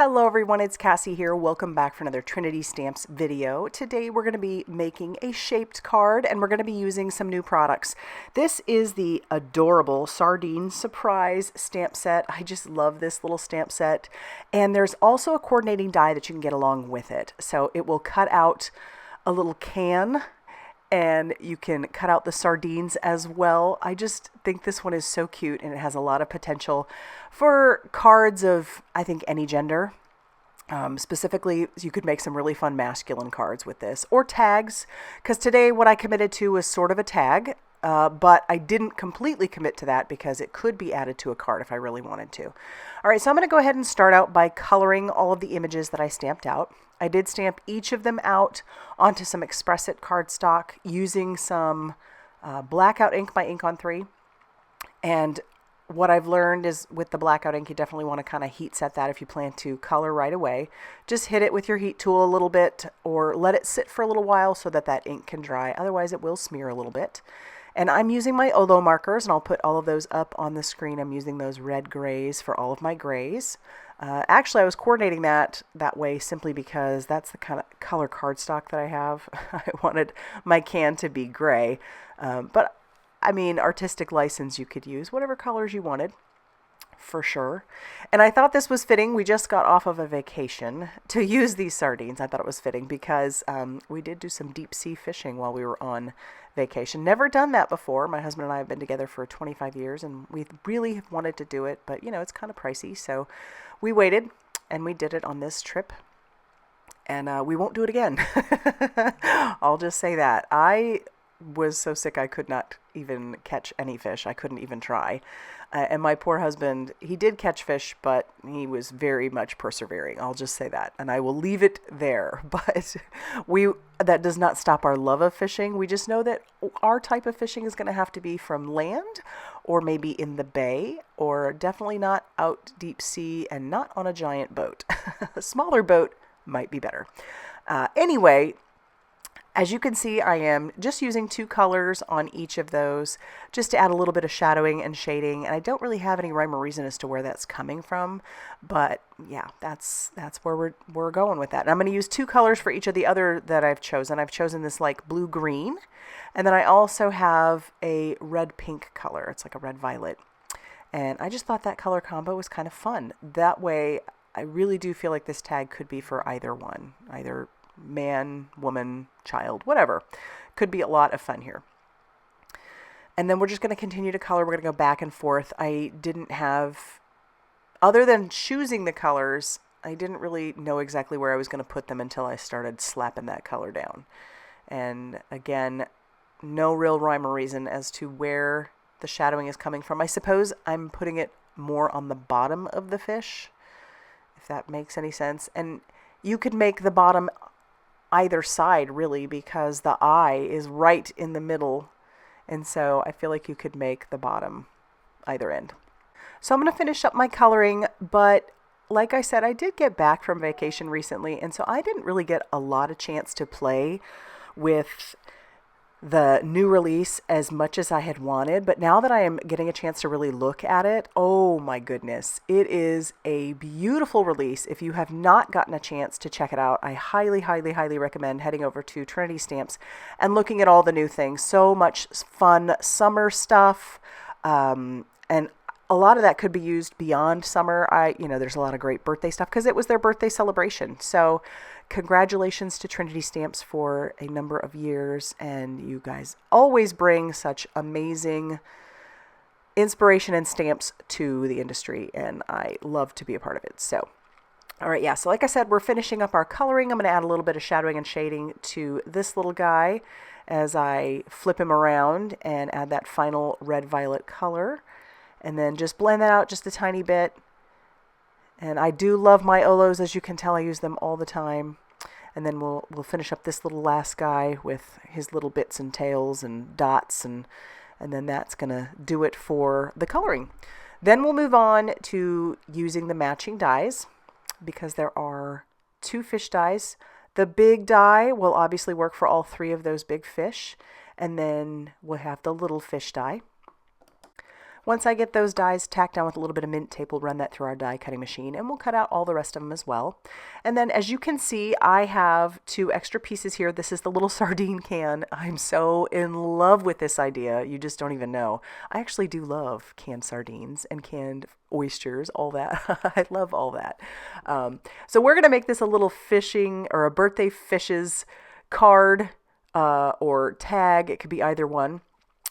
Hello everyone, it's Cassie here. Welcome back for another Trinity Stamps video. Today we're going to be making a shaped card and we're going to be using some new products. This is the adorable Sardine Surprise stamp set. I just love this little stamp set. And there's also a coordinating die that you can get along with it. So it will cut out a little can and you can cut out the sardines as well. I just think this one is so cute and it has a lot of potential for cards of, I think, any gender. Specifically, you could make some really fun masculine cards with this, or tags, because today what I committed to was sort of a tag, but I didn't completely commit to that because it could be added to a card if I really wanted to. All right, so I'm going to go ahead and start out by coloring all of the images that I stamped out. I did stamp each of them out onto some Express It cardstock using some Blackout ink by Ink on 3. And what I've learned is with the Blackout ink, you definitely want to kind of heat set that if you plan to color right away. Just hit it with your heat tool a little bit or let it sit for a little while so that that ink can dry. Otherwise, it will smear a little bit. And I'm using my Olo markers, and I'll put all of those up on the screen. I'm using those red grays for all of my grays. Actually, I was coordinating that way simply because that's the kind of color cardstock that I have. I wanted my can to be gray, but I mean, artistic license, you could use whatever colors you wanted, for sure. And I thought this was fitting. We just got off of a vacation to use these sardines. I thought it was fitting because we did do some deep sea fishing while we were on vacation. Never done that before. My husband and I have been together for 25 years and we really wanted to do it, but you know, it's kind of pricey. So we waited and we did it on this trip. And we won't do it again. I'll just say that. I was so sick I could not even catch any fish. I couldn't even try. And my poor husband, he did catch fish, but he was very much persevering. I'll just say that. And I will leave it there. But that does not stop our love of fishing. We just know that our type of fishing is going to have to be from land or maybe in the bay or definitely not out deep sea and not on a giant boat. A smaller boat might be better. Anyway, as you can see, I am just using 2 colors on each of those just to add a little bit of shadowing and shading. And I don't really have any rhyme or reason as to where that's coming from. But yeah, that's where we're going with that. And I'm going to use 2 colors for each of the other that I've chosen. I've chosen this like blue-green. And then I also have a red-pink color. It's like a red-violet. And I just thought that color combo was kind of fun. That way, I really do feel like this tag could be for either one. Either man, woman, child, whatever. Could be a lot of fun here. And then we're just going to continue to color. We're going to go back and forth. I didn't have, other than choosing the colors, I didn't really know exactly where I was going to put them until I started slapping that color down. And again, no real rhyme or reason as to where the shadowing is coming from. I suppose I'm putting it more on the bottom of the fish, if that makes any sense. And you could make the bottom either side really because the eye is right in the middle, and so I feel like you could make the bottom either end. So I'm going to finish up my coloring, but like I said, I did get back from vacation recently, and so I didn't really get a lot of chance to play with the new release as much as I had wanted. But now that I am getting a chance to really look at it, oh my goodness, it is a beautiful release. If you have not gotten a chance to check it out, I highly, highly, highly recommend heading over to Trinity Stamps and looking at all the new things. So much fun summer stuff, and a lot of that could be used beyond summer. There's a lot of great birthday stuff because it was their birthday celebration. So congratulations to Trinity Stamps for a number of years. And you guys always bring such amazing inspiration and stamps to the industry. And I love to be a part of it. So, all right. Yeah. So like I said, we're finishing up our coloring. I'm going to add a little bit of shadowing and shading to this little guy as I flip him around and add that final red-violet color. And then just blend that out just a tiny bit. And I do love my Olos, as you can tell. I use them all the time. And then we'll finish up this little last guy with his little bits and tails and dots, and then that's going to do it for the coloring. Then we'll move on to using the matching dies because there are 2 fish dies. The big die will obviously work for all 3 of those big fish. And then we'll have the little fish die. Once I get those dies tacked down with a little bit of mint tape, we'll run that through our die cutting machine and we'll cut out all the rest of them as well. And then as you can see, I have 2 extra pieces here. This is the little sardine can. I'm so in love with this idea. You just don't even know. I actually do love canned sardines and canned oysters, all that. I love all that. So we're going to make this a little fishing or a birthday fishes card or tag. It could be either one.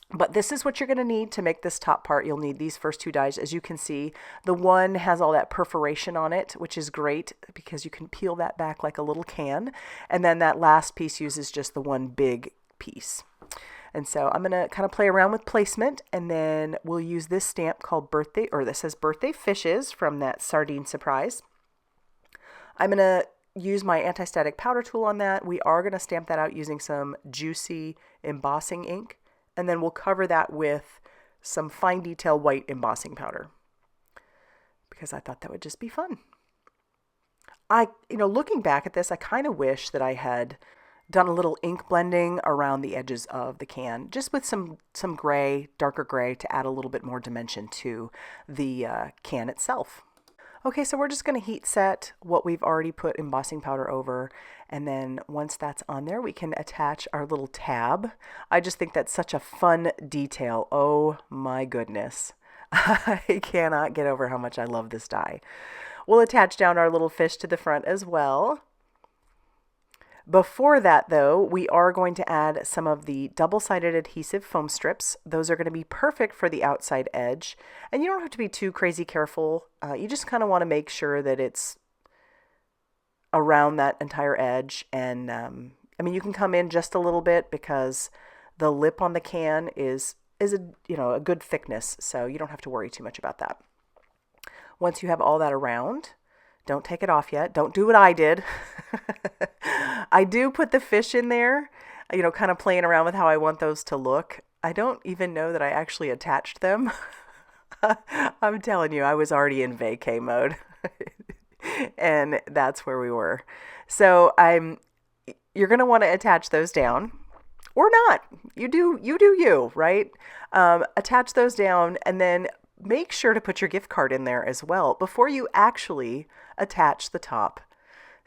But this is what you're going to need to make this top part. You'll need these first 2 dies. As you can see, the one has all that perforation on it, which is great because you can peel that back like a little can. And then that last piece uses just the one big piece. And so I'm going to kind of play around with placement, and then we'll use this stamp called birthday, or this says birthday fishes from that sardine surprise. I'm going to use my anti-static powder tool on that. We are going to stamp that out using some juicy embossing ink. And then we'll cover that with some fine detail white embossing powder because I thought that would just be fun. Looking back at this, I kind of wish that I had done a little ink blending around the edges of the can, just with some gray, darker gray to add a little bit more dimension to the can itself. Okay, so we're just going to heat set what we've already put embossing powder over, and then once that's on there, we can attach our little tab. I just think that's such a fun detail. Oh my goodness. I cannot get over how much I love this die. We'll attach down our little fish to the front as well. Before that, though, we are going to add some of the double-sided adhesive foam strips. Those are going to be perfect for the outside edge. And you don't have to be too crazy careful. You just kind of want to make sure that it's around that entire edge. And you can come in just a little bit because the lip on the can is a good thickness, so you don't have to worry too much about that. Once you have all that around, don't take it off yet. Don't do what I did. I do put the fish in there, kind of playing around with how I want those to look. I don't even know that I actually attached them. I'm telling you, I was already in vacay mode. And that's where we were. So you're going to want to attach those down. Or not. You do you, right? Attach those down and then make sure to put your gift card in there as well before you actually attach the top.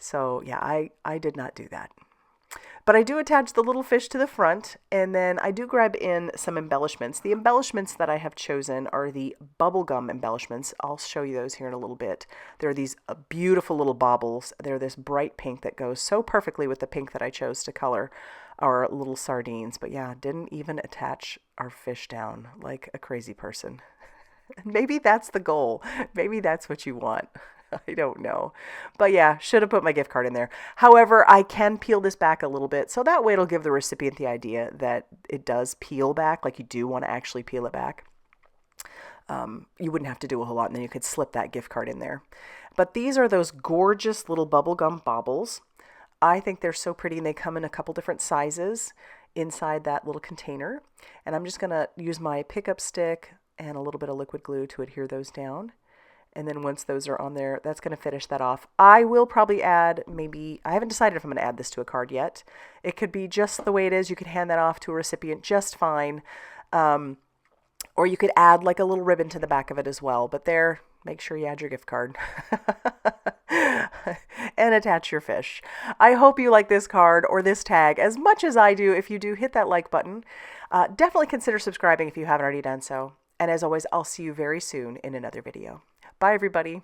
So yeah, I did not do that. But I do attach the little fish to the front, and then I do grab in some embellishments. The embellishments that I have chosen are the bubblegum embellishments. I'll show you those here in a little bit. They're these beautiful little baubles. They're this bright pink that goes so perfectly with the pink that I chose to color our little sardines. But yeah, didn't even attach our fish down like a crazy person. Maybe that's the goal. Maybe that's what you want. I don't know. But yeah, should have put my gift card in there. However, I can peel this back a little bit, so that way it'll give the recipient the idea that it does peel back, like you do want to actually peel it back. You wouldn't have to do a whole lot, and then you could slip that gift card in there. But these are those gorgeous little bubblegum baubles. I think they're so pretty, and they come in a couple different sizes inside that little container. And I'm just going to use my pickup stick and a little bit of liquid glue to adhere those down. And then once those are on there, that's going to finish that off. I will probably add I haven't decided if I'm going to add this to a card yet. It could be just the way it is. You could hand that off to a recipient just fine. Or you could add like a little ribbon to the back of it as well. But there, make sure you add your gift card. And attach your fish. I hope you like this card or this tag as much as I do. If you do, hit that like button. Definitely consider subscribing if you haven't already done so. And as always, I'll see you very soon in another video. Bye, everybody.